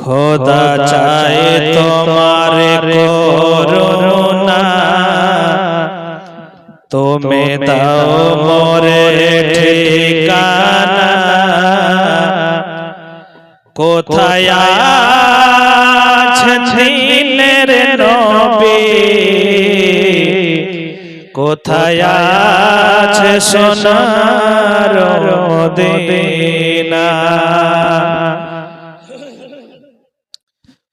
খোদা চায় তোমার করুণা, তুমি দাও মোরে ঠিকানা। কোথায় আছেন দিনের নবী, কোথায় আছে সোনার মদিনা।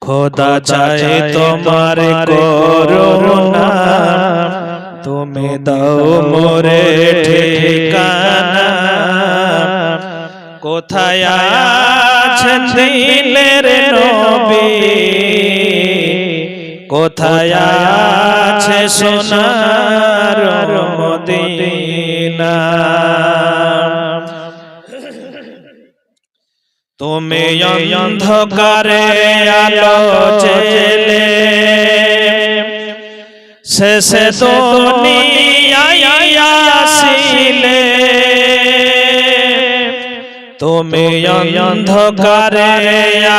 খোদা চায় তোমার করুণা, তুমি দাও মোরে ঠিকানা। কোথায় আছেন দিনের নবী, কোথায় আছে সোনার মদিনা। তুমি অন্ধকারে আলো জেলে শেষে দুনিয়ায় আসিলে। তুমি অন্ধকারে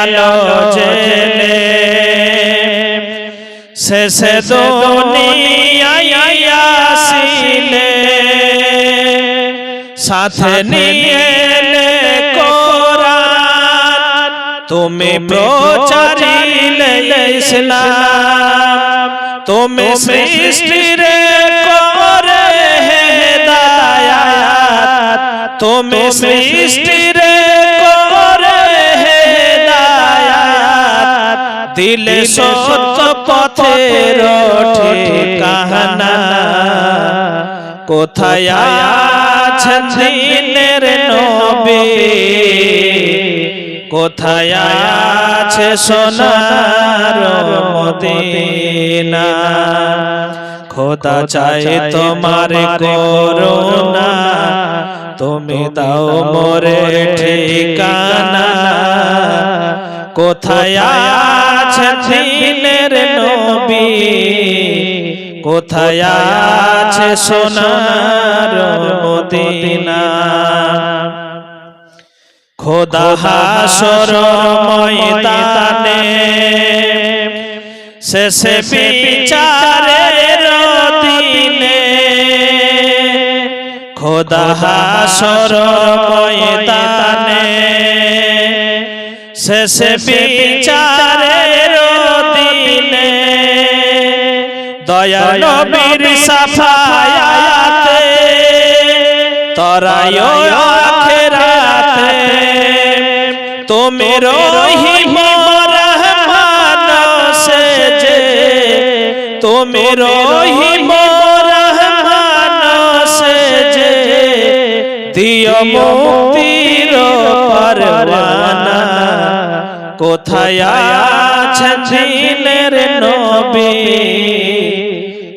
আলো জেলে শেষে দুনিয়ায় আসিলে। সাথে নিয়ে কোরআন তুমি প্রচারিলে ইসলাম। তুমি সৃষ্টির করে হেদায়াত, তুমি সৃষ্টির করে হেদায়াত। দিলে সত্য পথের ঠিকানা। কোথায় আছেন দিনের নবী, কোথায় আছে সোনার মদিনা। খোদা চায় তোমার করুণা, তুমি দাও মোরে ঠিকানা। কোথায় আছেন দিনের নবী, কোথায় আছে সোনার মদিনা। খোদা হাসর ময়দানে শেষে বিচারের দিনে। খোদা হাসর ময়দানে শেষে বিচারের দিনে। দয়াল নবীর সাফায়াতে তরায় আখিরাতে। তুমি রহিম রহমান সেজে, তুমি রহিম রহমান সেজে। দিও মুক্তির পরওয়ানা। কোথায় আছেন দিনের নবী,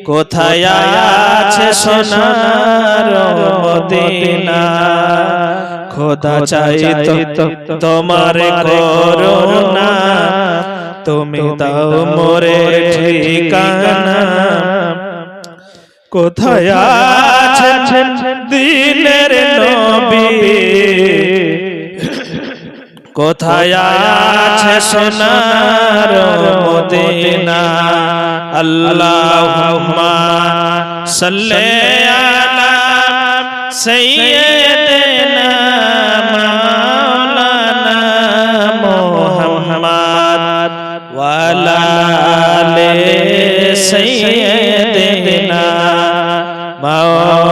কোথায় আছে সোনার মদিনা। খোদা চাই তোমার করুণা, তুমি দাও মোরে ঠিকানা। কোথায় আছেন দিনের নবী, কোথায় আছে সোনার মদিনা। আল্লাহুম্মা সাল্লি আলা সাইয়্যিদিনা মাওলানা মুহাম্মদ ওয়া আলা আলি সাইয়্যিদিনা মাওলানা